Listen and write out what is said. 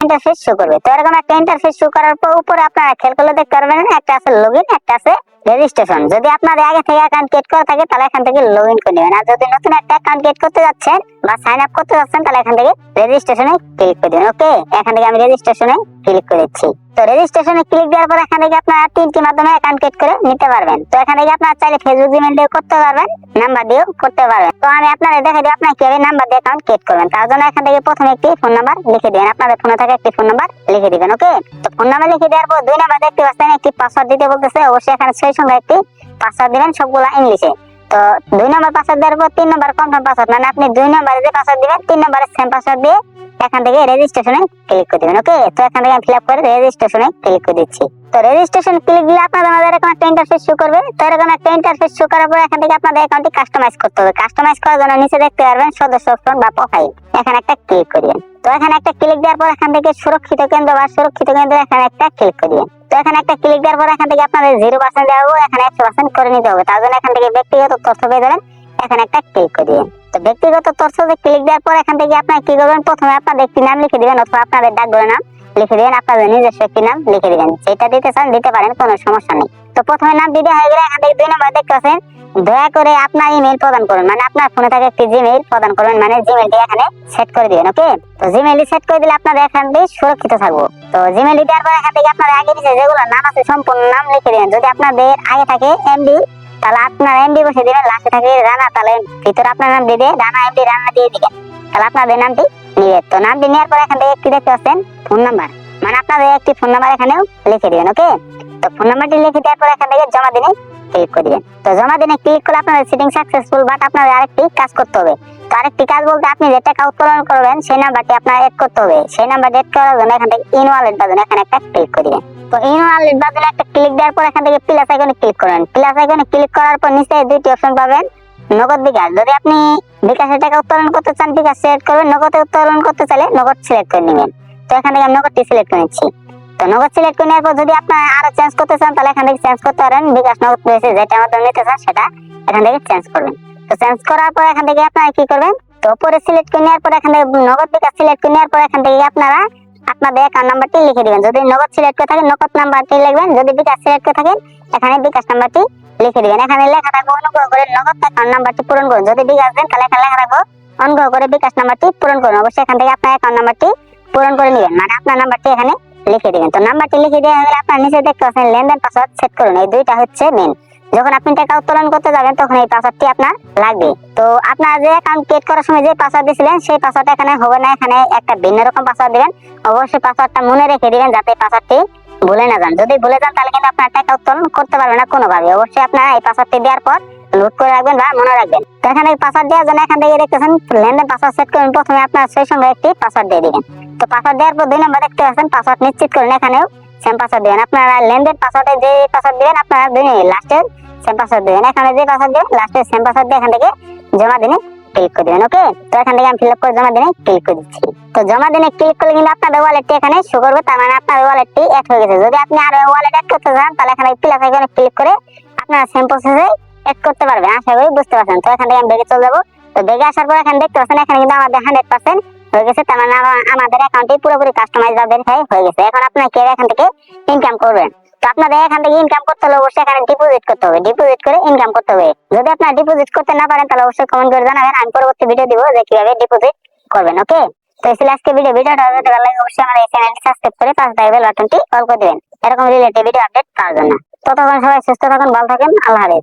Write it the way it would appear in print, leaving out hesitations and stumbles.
Interface show করবে। তো এরকম একটা ইন্টারফেস শো করার পর উপরে আপনারা খেয়াল করলে দেখতে পারবেন একটা আছে লগইন, একটা আছে রেজিস্ট্রেশন। যদি আপনাদের আগে থেকে অ্যাকাউন্ট ক্রিয়েট করা থাকে তাহলে এখান থেকে লগইন করে নেবেন, আর যদি নতুন একটা অ্যাকাউন্ট ক্রিয়েট করতে যাচ্ছেন বা সাইন আপ করতে যাচ্ছেন তাহলে এখান থেকে রেজিস্ট্রেশনে ক্লিক করে দিবেন। ওকে, এখান থেকে আমি রেজিস্ট্রেশনে ক্লিক করে দিচ্ছি। তো রেজিস্ট্রেশনে ক্লিক দেওয়ার পর এখান থেকে আপনারা তিনটি মাধ্যমে অ্যাকাউন্ট ক্রিয়েট করে নিতে পারবেন। তো এখান থেকে আপনারা চাইলে ফেসবুক, জিমেইল দিয়ে করতে পারবেন, নাম্বার দিয়েও করতে পারবেন। তো আমি আপনাদের দেখাই দিই আপনারা কিভাবে নাম্বার দিয়ে অ্যাকাউন্ট ক্রিয়েট করবেন। তার জন্য এখান থেকে প্রথমে একটি ফোন নাম্বার লিখে দিবেন, আপনাদের ফোনে থাকা একটি ফোন নাম্বার লিখে দিবেন। ওকে, তো ফোন নাম্বার লিখে দেওয়ার পর 2 নাম্বার দেখতে পাচ্ছেন একটি পাসওয়ার্ড দিতে বলতেছে, অবশ্যই এখানে সেই সঙ্গে একটি পাসওয়ার্ড দিবেন, সবগুলা ইংলিশে। তো 2 নাম্বার পাসওয়ার্ড দেওয়ার পর 3 নাম্বার কনফার্ম পাসওয়ার্ড, মানে আপনি 2 নাম্বারে যে পাসওয়ার্ড দিবেন 3 নাম্বারে সেম পাসওয়ার্ড দিয়ে এখান থেকে রেজিস্ট্রেশনে ক্লিক করে দিবেন। ওকে, তো এখান থেকে আমি ফিল আপ করে রেজিস্ট্রেশনে ক্লিক করে দিচ্ছি। তো রেজিস্ট্রেশন ক্লিক দিলে আপনাদের মাঝে এরকম একটা ইন্টারফেস শো করবে। তো এরকম একটা ইন্টারফেস শো করার পর এখান থেকে আপনাদের অ্যাকাউন্টটি কাস্টমাইজ করতে হবে। কাস্টমাইজ করার জন্য নিচে দেখতে পারবেন সদস্য অপশন বা প্রোফাইল, এখানে একটা ক্লিক করিয়েন। তো এখানে একটা ক্লিক দেওয়ার পর এখান থেকে সুরক্ষিত কেন্দ্র বা সুরক্ষিত কেন্দ্র এখানে একটা ক্লিক করিয়েন। তো এখানে একটা ক্লিক দেওয়ার পর এখান থেকে আপনাদের 0% দেওয়া হবে, এখানে 100% করে নিতে হবে। তার জন্য এখান থেকে ব্যক্তিগত তথ্য পেয়ে যাবেন, এখানে একটা ক্লিক করিয়েন। তো ব্যক্তিগত তথ্যতে ক্লিক দেওয়ার পর এখান থেকে আপনারা কি করবেন, প্রথমে আপনাদের একটি নাম লিখে দিবেন অথবা আপনাদের ডাকঘরের নাম লিখে দিবেন, আপনাদের নিজস্ব একটি নাম লিখে দিবেন, যেটা দিতে চান দিতে পারেন, কোনো সমস্যা নেই। তো প্রথমে নাম দিতে হয়ে গেলে এখান থেকে 2 নাম্বার দেখতে পাচ্ছেন, দয়া করে আপনার ইমেল প্রদান করুন, মানে আপনার ফোনে থাকা একটি জিমেইল প্রদান করবেন, মানে জিমেইলটি এখানে সেট করে দিবেন। ওকে, তো জিমেইলটি সেট করে দিলে আপনাদের এখান থেকে সুরক্ষিত থাকবো। তো জিমেইল দেওয়ার পর এখান থেকে আপনাদের আগে পিছে যেগুলো নাম আছে সম্পূর্ণ নাম লিখে দিবেন। যদি আপনাদের আগে থাকে এমডি তাহলে আপনার এমডি বসে দিবেন, লাস্টে থাকে রানা তাহলে ভিতরে আপনার নাম দিয়ে রানা এমডি রানা দিয়ে দিবেন, তাহলে আপনাদের নামটি নিবে। তো নামটি নেওয়ার পর এখান থেকে একটি দেখতে পাচ্ছেন ফোন নাম্বার, মানে আপনাদের একটি ফোন নাম্বার এখানেও লিখে দিবেন। ওকে, তো ফোন নাম্বারটি লিখে দেওয়ার পর এখান থেকে জমা দিনে ক্লিক করে দিবেন। তো জমা দিনে ক্লিক করলে আপনাদের সেটিং সাকসেসফুল, বাট আপনাদের আরেকটি কাজ করতে হবে। তো আরেকটি কাজ বলতে আপনি যে টাকা উত্তোলন করবেন সেই নাম্বারটি আপনার এড করতে হবে। সেই নাম্বার এড করার জন্য এখান থেকে ইন ওয়ালেট বাটনে এখানে একটা ক্লিক করে দিবেন। তো ইন ওয়ালেট বাটনে একটা ক্লিক দেওয়ার পর এখান থেকে প্লাস আইকনে ক্লিক করবেন। প্লাস আইকনে ক্লিক করার পর নিচে দুইটি অপশন পাবেন, নগদ বিকাশ। যদি আপনি বিকাশে টাকা উত্তোলন করতে চান বিকাশ সিলেক্ট করবেন, নগদে উত্তোলন করতে চাইলে নগদ সিলেক্ট করে নেবেন। তো এখান থেকে আমি নগদটি সিলেক্ট করে নিচ্ছি। তো নগদ সিলেক্ট করে নেওয়ার পর যদি আপনারা আরো চেঞ্জ করতে চান তাহলে এখান থেকে চেঞ্জ করতে পারেন, বিকাশ নগদ রয়েছে যেটা আমাদের নিতে চান সেটা এখান থেকে চেঞ্জ করবেন। তো চেঞ্জ করার পর এখান থেকে আপনারা কি করবেন, তো উপরে সিলেক্ট করে নেওয়ার পর এখান থেকে নগদ বিকাশ সিলেক্ট করে নেওয়ার পর এখান থেকে আপনারা আপনাদের অ্যাকাউন্ট নাম্বারটি লিখে দিবেন। যদি নগদ সিলেক্ট করে থাকেন নগদ নাম্বারটি লিখবেন, যদি বিকাশ সিলেক্ট করে থাকেন এখানে বিকাশ নাম্বারটি লিখে দিবেন। এখানে লেখা থাকবে অনুগ্রহ করে নগদ অ্যাকাউন্ট নাম্বারটি পূরণ করুন। যদি বিকাশ দেন তাহলে এখানে লেখা থাকবে অনুগ্রহ করে বিকাশ নাম্বারটি পূরণ করুন। অবশ্যই এখান থেকে আপনার অ্যাকাউন্ট নাম্বারটি পূরণ করে নেবেন, মানে আপনার নাম্বারটি এখানে লিখে দিবেন। তো নাম্বারটি লিখে দেওয়া হলে আপনার নিচে দেখতে পাচ্ছেন লেনদেন পাসওয়ার্ড সেট করুন। এই দুইটা হচ্ছে মেন, যখন আপনি টাকা উত্তোলন করতে যাবেন তখন এই পাসওয়ার্ডটি আপনার লাগবে। তো আপনার যে অ্যাকাউন্ট ক্রিয়েট করার সময় যে পাসওয়ার্ড দিয়েছিলেন সেই পাসওয়ার্ড এখানে হবে না, এখানে একটা ভিন্ন রকম পাসওয়ার্ড দিবেন। অবশ্যই পাসওয়ার্ডটা মনে রেখে দিবেন যাতে পাসওয়ার্ডটি ভুলে না যান। যদি ভুলে যান তাহলে কিন্তু আপনার টাকা উত্তোলন করতে পারবেন না কোনোভাবে। অবশ্যই আপনারা এই পাসওয়ার্ডটি দেওয়ার পর নোট করে রাখবেন বা মনে রাখবেন। তো এখানে পাসওয়ার্ড দেওয়ার জন্য এখান থেকে দেখতেছেন লেনদেন পাসওয়ার্ড সেট করুন। প্রথমে আপনার সেই সঙ্গে একটি পাসওয়ার্ড দিয়ে দিবেন। তো পাসওয়ার্ড দেওয়ার পর 2 নাম্বার দেখতে পাচ্ছেন পাসওয়ার্ড নিশ্চিত করুন, এখানেও সেম পাসওয়ার্ড দিবেন। আপনারা লেনদেন পাসওয়ার্ডে যে পাসওয়ার্ড দিবেন আপনারা লাস্টের সেম পাসওয়ার্ড দিবেন, এখানে যে পাসওয়ার্ড দিবেন লাস্টের সেম পাসওয়ার্ড দিয়ে এখান থেকে জমা দিনে ক্লিক করে দিবেন। ওকে, তো এখান থেকে আমি ফিল আপ করে জমা দিনে ক্লিক করে দিচ্ছি। তো জমা দিনে ক্লিক করলে কিন্তু আপনাদের ওয়ালেটটি এখানে শো করবে, তার মানে আপনার ওয়ালেটটি অ্যাড হয়ে গেছে। যদি আপনি আরো ওয়ালেট অ্যাড করতে চান তাহলে এখানে প্লাস আইকনে ক্লিক করে আপনারা সেম প্রসেসে অ্যাড করতে পারবেন। আশা করি বুঝতে পারছেন। তো এখান থেকে আমি ব্যাগে চলে যাবো। তো ব্যাগে আসার পর এখানে দেখতে পাচ্ছেন এখানে কিন্তু আমাদের 100% হয়ে গেছে, তার মানে আমাদের অ্যাকাউন্টটি পুরোপুরি কাস্টমাইজ বা ভেরিফাই হয়ে গেছে। এখন আপনারা কে এখান থেকে ইনকাম করবেন। তো আপনাদের এখান থেকে ইনকাম করতে হলে অবশ্যই এখানে ডিপোজিট করতে হবে, ডিপোজিট করে ইনকাম করতে হবে। যদি আপনারা ডিপোজিট করতে না পারেন তাহলে অবশ্যই কমেন্ট করে জানাবেন, আমি পরবর্তী ভিডিও দিব যে কিভাবে ডিপোজিট করবেন। ওকে, তো এই ছিল আজকে ভিডিওটা যদি ভালো লাগে অবশ্যই আমার এই চ্যানেলটি সাবস্ক্রাইব করে পাশে থাকা বেল বাটনটি অল করে দিবেন এরকম রিলেটেড ভিডিও আপডেট পাওয়ার জন্য। ততক্ষণ সবাই সুস্থ থাকুন, ভালো থাকুন, আল্লাহ হাফেজ।